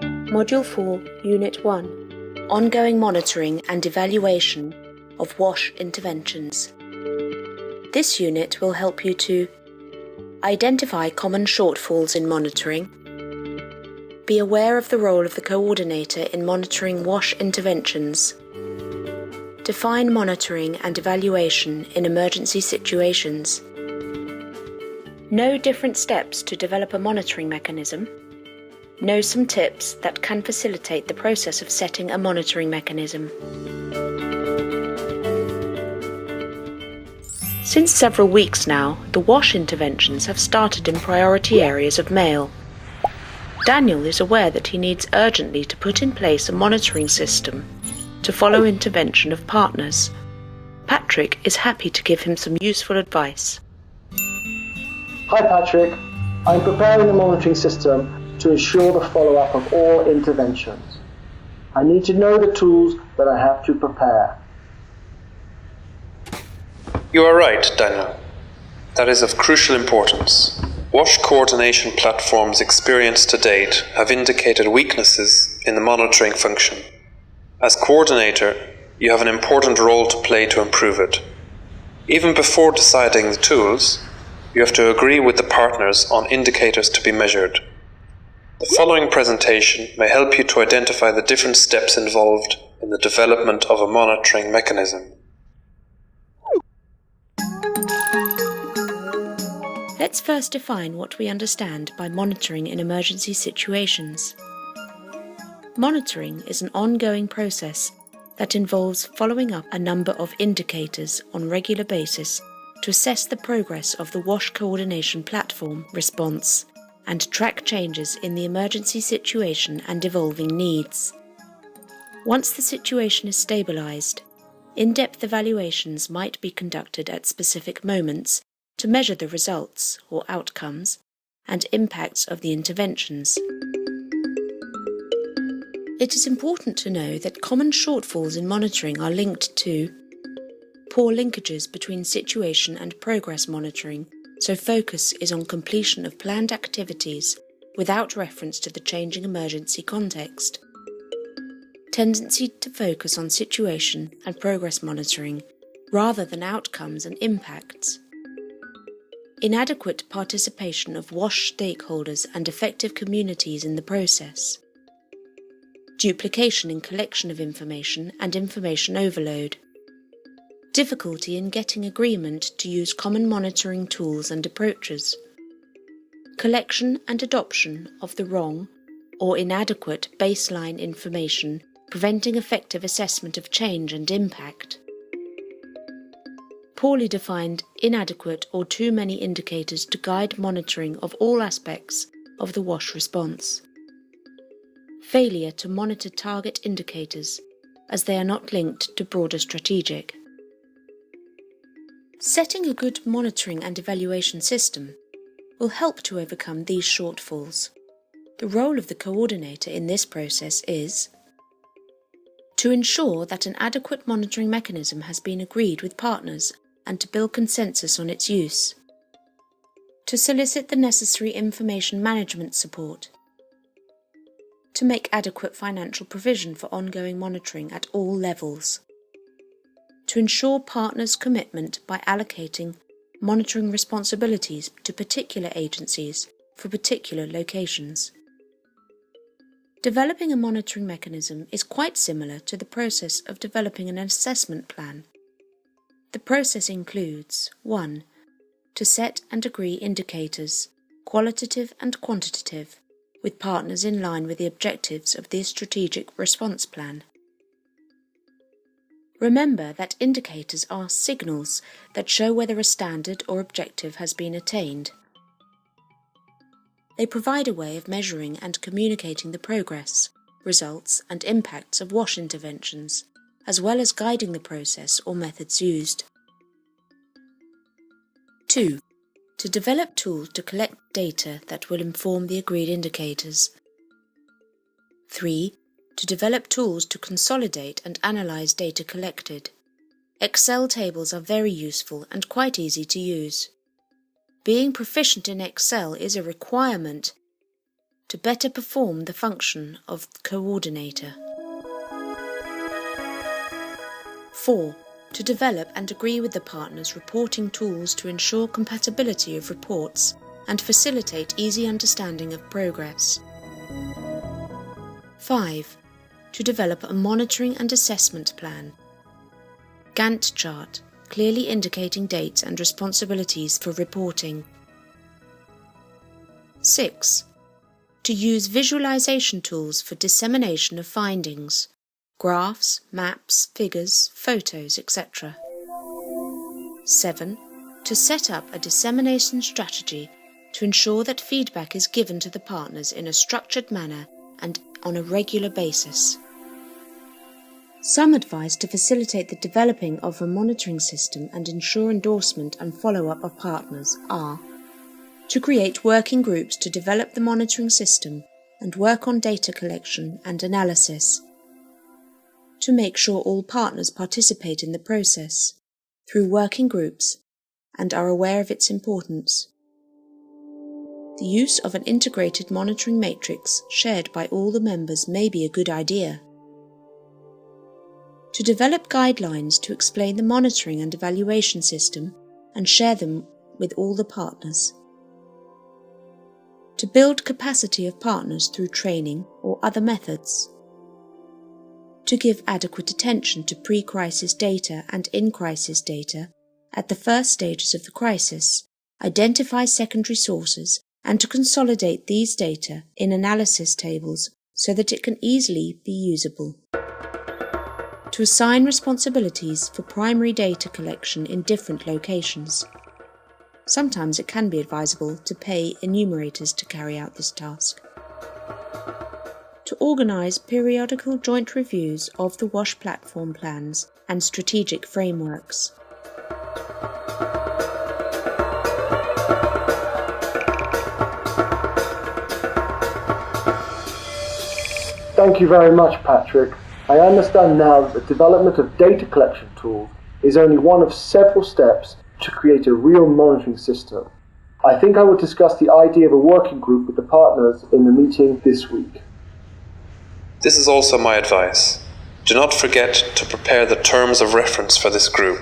Module 4, Unit 1, Ongoing Monitoring and Evaluation of WASH Interventions. This unit will help you to identify common shortfalls in monitoring, be aware of the role of the coordinator in monitoring WASH interventions, define monitoring and evaluation in emergency situations, know different steps to develop a monitoring mechanism, know some tips that can facilitate the process of setting a monitoring mechanism. Since several weeks now, the WASH interventions have started in priority areas of Mail. Daniel is aware that he needs urgently to put in place a monitoring system to follow intervention of partners. Patrick is happy to give him some useful advice. Hi Patrick, I'm preparing the monitoring system to ensure the follow-up of all interventions. I need to know the tools that I have to prepare. You are right, Daniel. That is of crucial importance. WASH coordination platforms experienced to date have indicated weaknesses in the monitoring function. As coordinator, you have an important role to play to improve it. Even before deciding the tools, you have to agree with the partners on indicators to be measured. The following presentation may help you to identify the different steps involved in the development of a monitoring mechanism. Let's first define what we understand by monitoring in emergency situations. Monitoring is an ongoing process that involves following up a number of indicators on a regular basis to assess the progress of the WASH coordination platform response and track changes in the emergency situation and evolving needs. Once the situation is stabilised, in-depth evaluations might be conducted at specific moments to measure the results or outcomes and impacts of the interventions. It is important to know that common shortfalls in monitoring are linked to poor linkages between situation and progress monitoring, so focus is on completion of planned activities without reference to the changing emergency context. Tendency to focus on situation and progress monitoring rather than outcomes and impacts. Inadequate participation of WASH stakeholders and effective communities in the process. Duplication in collection of information and information overload. Difficulty in getting agreement to use common monitoring tools and approaches. Collection and adoption of the wrong or inadequate baseline information, preventing effective assessment of change and impact. Poorly defined, inadequate or too many indicators to guide monitoring of all aspects of the WASH response. Failure to monitor target indicators as they are not linked to broader strategic. Setting a good monitoring and evaluation system will help to overcome these shortfalls. The role of the coordinator in this process is to ensure that an adequate monitoring mechanism has been agreed with partners and to build consensus on its use. To solicit the necessary information management support. To make adequate financial provision for ongoing monitoring at all levels. To ensure partners' commitment by allocating monitoring responsibilities to particular agencies for particular locations. Developing a monitoring mechanism is quite similar to the process of developing an assessment plan. The process includes 1. To set and agree indicators, qualitative and quantitative, with partners in line with the objectives of the strategic response plan. Remember that indicators are signals that show whether a standard or objective has been attained. They provide a way of measuring and communicating the progress, results and impacts of WASH interventions, as well as guiding the process or methods used. 2. To develop tools to collect data that will inform the agreed indicators. 3. To develop tools to consolidate and analyse data collected. Excel tables are very useful and quite easy to use. Being proficient in Excel is a requirement to better perform the function of coordinator. 4. To develop and agree with the partners reporting tools to ensure compatibility of reports and facilitate easy understanding of progress. 5. To develop a monitoring and assessment plan. Gantt chart, clearly indicating dates and responsibilities for reporting. 6. To use visualization tools for dissemination of findings, graphs, maps, figures, photos, etc. 7. To set up a dissemination strategy to ensure that feedback is given to the partners in a structured manner and on a regular basis. Some advice to facilitate the developing of a monitoring system and ensure endorsement and follow-up of partners are: to create working groups to develop the monitoring system and work on data collection and analysis. To make sure all partners participate in the process through working groups and are aware of its importance. The use of an integrated monitoring matrix shared by all the members may be a good idea. To develop guidelines to explain the monitoring and evaluation system and share them with all the partners. To build capacity of partners through training or other methods. To give adequate attention to pre-crisis data and in-crisis data at the first stages of the crisis, identify secondary sources, and to consolidate these data in analysis tables so that it can easily be usable. To assign responsibilities for primary data collection in different locations. Sometimes it can be advisable to pay enumerators to carry out this task. To organise periodical joint reviews of the WASH platform plans and strategic frameworks. Thank you very much, Patrick. I understand now that the development of data collection tools is only one of several steps to create a real monitoring system. I think I will discuss the idea of a working group with the partners in the meeting this week. This is also my advice. Do not forget to prepare the terms of reference for this group.